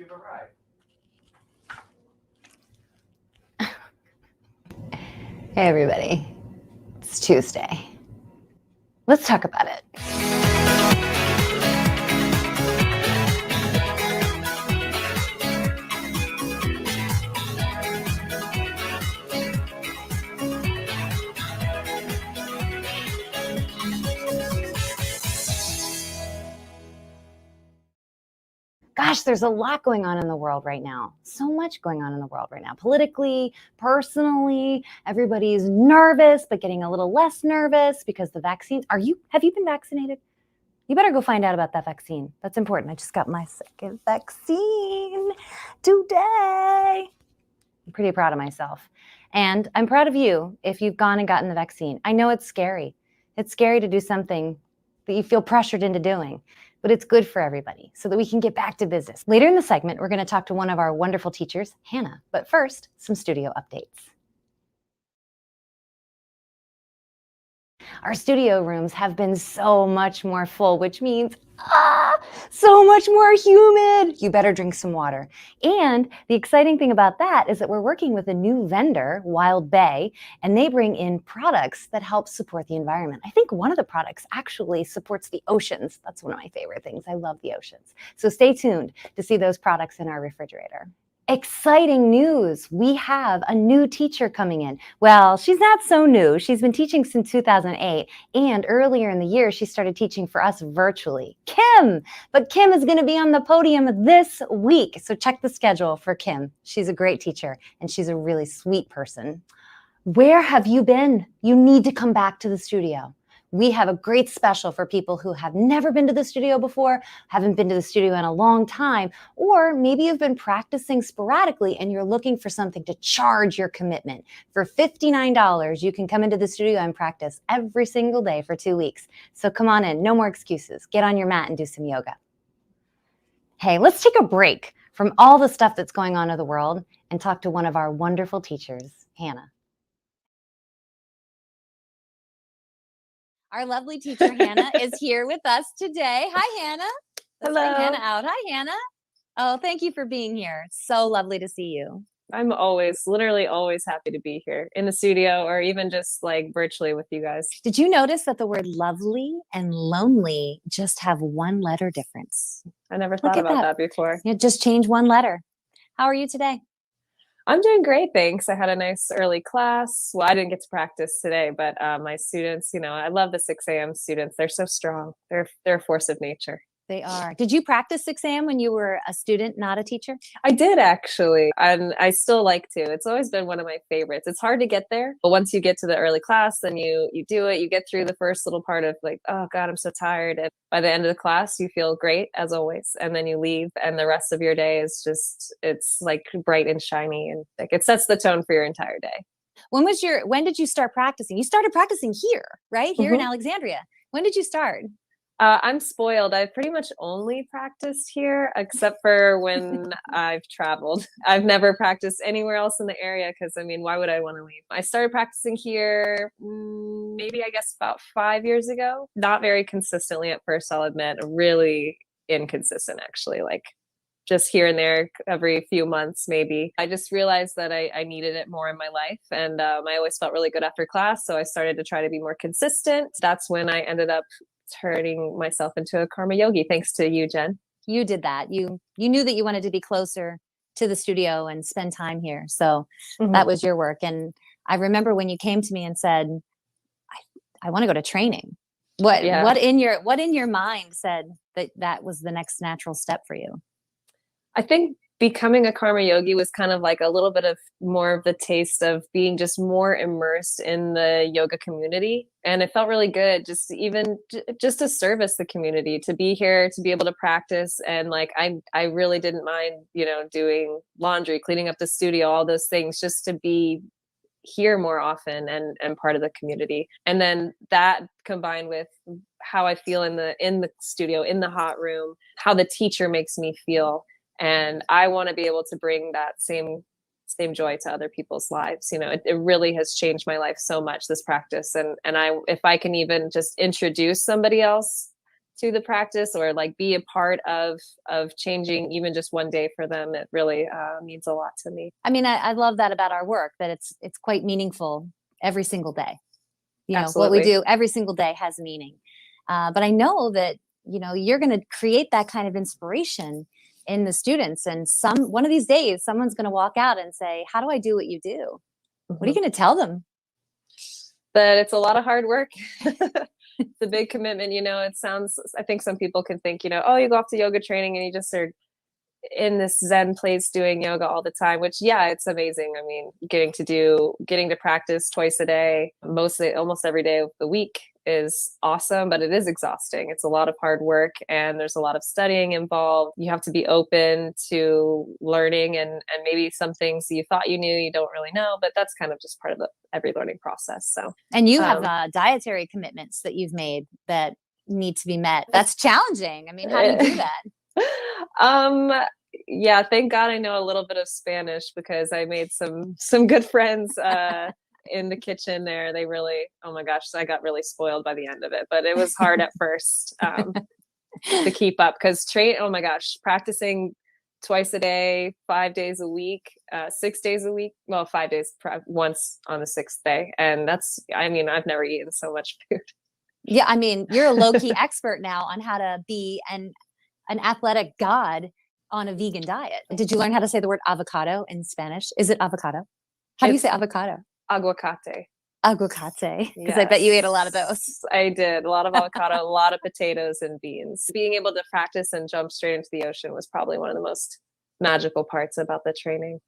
Hey everybody, it's Tuesday. Let's talk about it. Gosh, there's a lot going on in the world right now. So much going on in the world right now. Politically, personally, everybody's nervous, but getting a little less nervous because the vaccines. Have you been vaccinated? You better go find out about that vaccine. That's important. I just got my second vaccine today. I'm pretty proud of myself. And I'm proud of you if you've gone and gotten the vaccine. I know it's scary. It's scary to do something that you feel pressured into doing, but it's good for everybody so that we can get back to business. Later in the segment, we're going to talk to one of our wonderful teachers, Hannah. But first, some studio updates. Our studio rooms have been so much more full, which means so much more humid. You better drink some water. And the exciting thing about that is that we're working with a new vendor, Wild Bay, and they bring in products that help support the environment. I think one of the products actually supports the oceans. That's one of my favorite things. I love the oceans. So stay tuned to see those products in our refrigerator. Exciting news. We have a new teacher coming in. Well, she's not so new. She's been teaching since 2008. And earlier in the year, she started teaching for us virtually. Kim! But Kim is going to be on the podium this week. So check the schedule for Kim. She's a great teacher and she's a really sweet person. Where have you been? You need to come back to the studio. We have a great special for people who have never been to the studio before, haven't been to the studio in a long time, or maybe you've been practicing sporadically and you're looking for something to charge your commitment. For $59, you can come into the studio and practice every single day for 2 weeks. So come on in, no more excuses. Get on your mat and do some yoga. Hey, let's take a break from all the stuff that's going on in the world and talk to one of our wonderful teachers, Hannah. Our lovely teacher, Hannah, is here with us today. Hi, Hannah. Let's Hello. bring Hannah out. Hi, Hannah. Oh, thank you for being here. It's so lovely to see you. I'm literally always happy to be here in the studio or even just like virtually with you guys. Did you notice that the word lovely and lonely just have one letter difference? I never thought about that before. You just change one letter. How are you today? I'm doing great, thanks. I had a nice early class. Well, I didn't get to practice today, but my students, I love the 6 a.m. students. They're so strong. They're a force of nature. They are. Did you practice 6 a.m. when you were a student, not a teacher? I did actually, and I still like to. It's always been one of my favorites. It's hard to get there, but once you get to the early class, then you do it. You get through the first little part of like, oh God, I'm so tired. And by the end of the class, you feel great as always. And then you leave and the rest of your day is just, it's like bright and shiny and like it sets the tone for your entire day. When did you start practicing? You started practicing here, right? Here in Alexandria. When did you start? I'm spoiled. I've pretty much only practiced here, except for when I've traveled. I've never practiced anywhere else in the area because, why would I want to leave? I started practicing here maybe, I guess, about 5 years ago. Not very consistently at first, I'll admit. Really inconsistent, actually. Like just here and there every few months, maybe. I just realized that I needed it more in my life. And I always felt really good after class. So I started to try to be more consistent. That's when I ended up turning myself into a karma yogi, thanks to you, Jen. You did that. You knew that you wanted to be closer to the studio and spend time here. So that was your work. And I remember when you came to me and said, I want to go to training. What in your mind said that was the next natural step for you? I think becoming a karma yogi was kind of like a little bit of more of the taste of being just more immersed in the yoga community. And it felt really good just to service the community, to be here, to be able to practice. And like, I really didn't mind, doing laundry, cleaning up the studio, all those things, just to be here more often and part of the community. And then that combined with how I feel in the studio, in the hot room, how the teacher makes me feel. And I want to be able to bring that same joy to other people's lives. It really has changed my life so much, this practice. And if I can even just introduce somebody else to the practice or like be a part of changing even just one day for them, it really means a lot to me. I mean, I love that about our work, that it's quite meaningful every single day. You know, what we Absolutely. do every single day has meaning. But I know that, you know, you're going to create that kind of inspiration in the students. And one of these days, someone's going to walk out and say, how do I do what you do? What are you Mhm. going to tell them? But it's a lot of hard work. It's a big commitment. You know, it sounds, I think some people can think, you know, oh, you go off to yoga training and you just are in this Zen place doing yoga all the time, which, yeah, it's amazing. I mean, getting to practice twice a day, mostly almost every day of the week is awesome, but it is exhausting. It's a lot of hard work and there's a lot of studying involved. You have to be open to learning and maybe some things you thought you knew, you don't really know, but that's kind of just part of every learning process. So, And you have dietary commitments that you've made that need to be met. That's challenging. I mean, how do you do that? um yeah, thank God I know a little bit of Spanish because I made some good friends in the kitchen there. They really, oh my gosh, I got really spoiled by the end of it, but it was hard at first to keep up because oh my gosh, practicing twice a day, 5 days a week, 6 days a week. Well, 5 days, once on the sixth day. And that's, I mean, I've never eaten so much food. Yeah, I mean, you're a low-key expert now on how to be an athletic god on a vegan diet. Did you learn how to say the word avocado in Spanish? Is it avocado? How do you say avocado? Aguacate. Aguacate. Because I bet you ate a lot of those. I did. A lot of avocado, a lot of potatoes and beans. Being able to practice and jump straight into the ocean was probably one of the most magical parts about the training.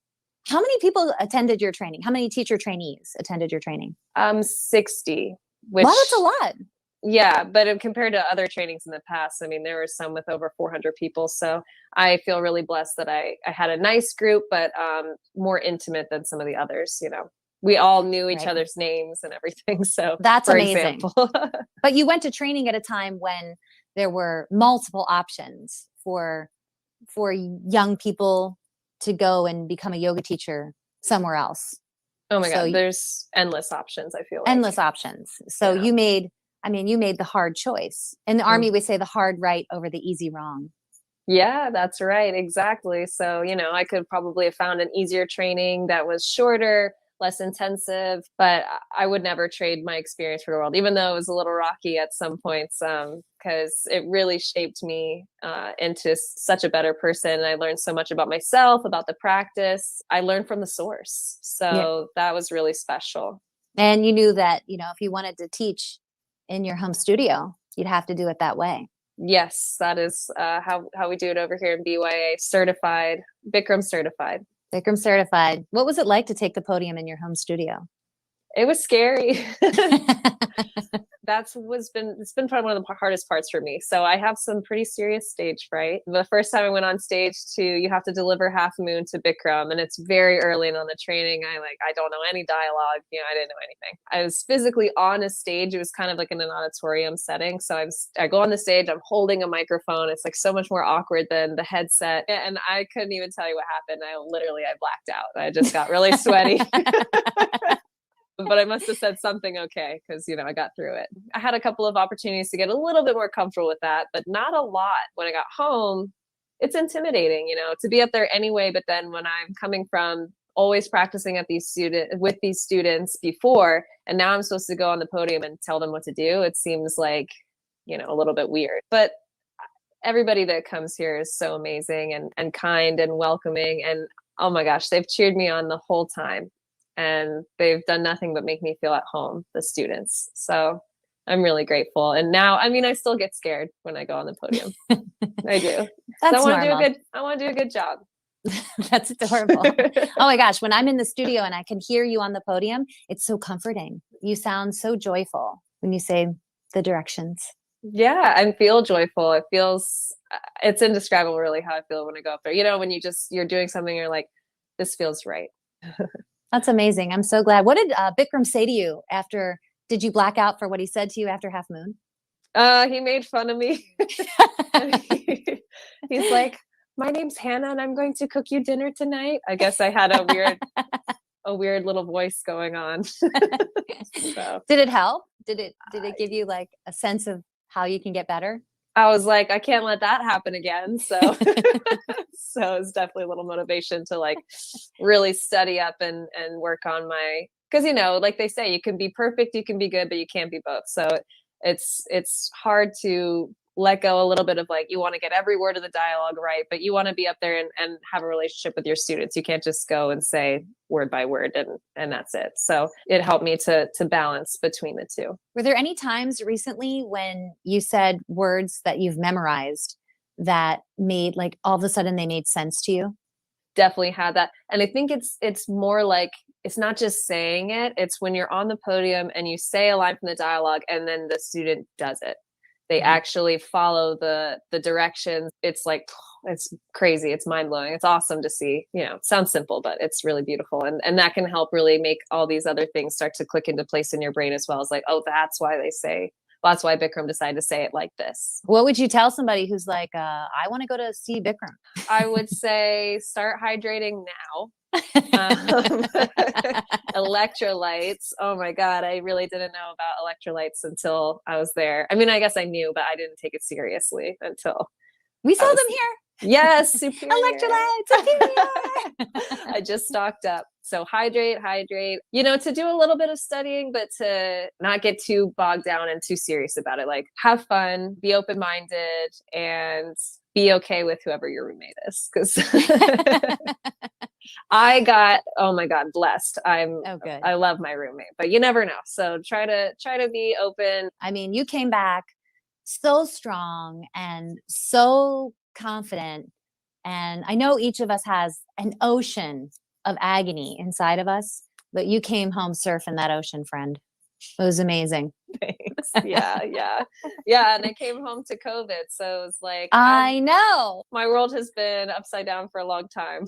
How many people attended your training? How many teacher trainees attended your training? 60. Which, wow, that's a lot. Yeah, but compared to other trainings in the past, I mean, there were some with over 400 people. So I feel really blessed that I had a nice group, but more intimate than some of the others, you know. We all knew each other's names and everything. So that's for amazing. Example. But you went to training at a time when there were multiple options for young people to go and become a yoga teacher somewhere else. Oh my God, there's endless options, I feel like. Endless options. So you made the hard choice. In the Army, we say the hard right over the easy wrong. Yeah, that's right. Exactly. So, you know, I could probably have found an easier training that was shorter, less intensive, but I would never trade my experience for the world, even though it was a little rocky at some points, because it really shaped me into such a better person. I learned so much about myself, about the practice. I learned from the source. So that was really special. And you knew that, you know, if you wanted to teach in your home studio, you'd have to do it that way. Yes, that is how we do it over here in BYA. Certified, Bikram certified. Bikram certified. What was it like to take the podium in your home studio? It was scary. It's been probably one of the hardest parts for me. So I have some pretty serious stage fright. The first time I went on stage you have to deliver Half Moon to Bikram, and it's very early on the training. I don't know any dialogue. You know, I didn't know anything. I was physically on a stage. It was kind of like in an auditorium setting. So I go on the stage, I'm holding a microphone. It's like so much more awkward than the headset. And I couldn't even tell you what happened. I blacked out. I just got really sweaty. But I must have said something okay because, you know, I got through it. I had a couple of opportunities to get a little bit more comfortable with that, but not a lot. When I got home, it's intimidating, you know, to be up there anyway. But then when I'm coming from always practicing with these students before, and now I'm supposed to go on the podium and tell them what to do, it seems like, you know, a little bit weird. But everybody that comes here is so amazing and kind and welcoming. And oh my gosh, they've cheered me on the whole time. And they've done nothing but make me feel at home, the students. So I'm really grateful. And now, I mean, I still get scared when I go on the podium. I do. That's I want to do a good job. That's adorable. Oh my gosh. When I'm in the studio and I can hear you on the podium, it's so comforting. You sound so joyful when you say the directions. Yeah, I feel joyful. It's indescribable really how I feel when I go up there. You know, when you're doing something, you're like, this feels right. That's amazing. I'm so glad. What did Bikram say to you did you black out for what he said to you after Half Moon? He made fun of me. He's like, my name's Hannah and I'm going to cook you dinner tonight. I guess I had a weird little voice going on. So. Did it help? Did it give you like a sense of how you can get better? I was like, I can't let that happen again. So, so it's definitely a little motivation to like really study up and work on my, because you know, like they say, you can be perfect, you can be good, but you can't be both. So it's hard to let go a little bit of like you want to get every word of the dialogue right, but you want to be up there and have a relationship with your students. You can't just go and say word by word and that's it. So it helped me to balance between the two. Were there any times recently when you said words that you've memorized that made like all of a sudden they made sense to you? Definitely had that. And I think it's more like it's not just saying it, it's when you're on the podium and you say a line from the dialogue and then the student does it. They actually follow the directions. It's like it's crazy. It's mind-blowing. It's awesome to see. You know, it sounds simple, but it's really beautiful. And that can help really make all these other things start to click into place in your brain as well as like, oh, that's why they say, well, that's why Bikram decided to say it like this. What would you tell somebody who's like, I want to go to see Bikram? I would say start hydrating now. Electrolytes. Oh my God. I really didn't know about electrolytes until I was there. I mean, I guess I knew, but I didn't take it seriously until we saw them here. Yes. Superior. Electrolytes. Superior. I just stocked up. So hydrate, you know, to do a little bit of studying, but to not get too bogged down and too serious about it. Like have fun, be open-minded, and be okay with whoever your roommate is. Because I got, oh my God, blessed. I love my roommate, but you never know. So try to be open. I mean, you came back so strong and so confident. And I know each of us has an ocean of agony inside of us, but you came home surfing that ocean, friend. It was amazing. Thanks. Yeah. And I came home to COVID. So it was like, I know my world has been upside down for a long time.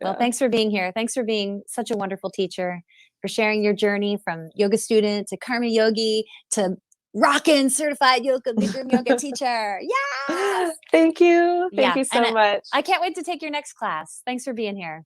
Well, thanks for being here. Thanks for being such a wonderful teacher, for sharing your journey from yoga student to karma yogi to rockin' certified Bikram yoga teacher. Yeah. Thank you. Thank you so much. I can't wait to take your next class. Thanks for being here.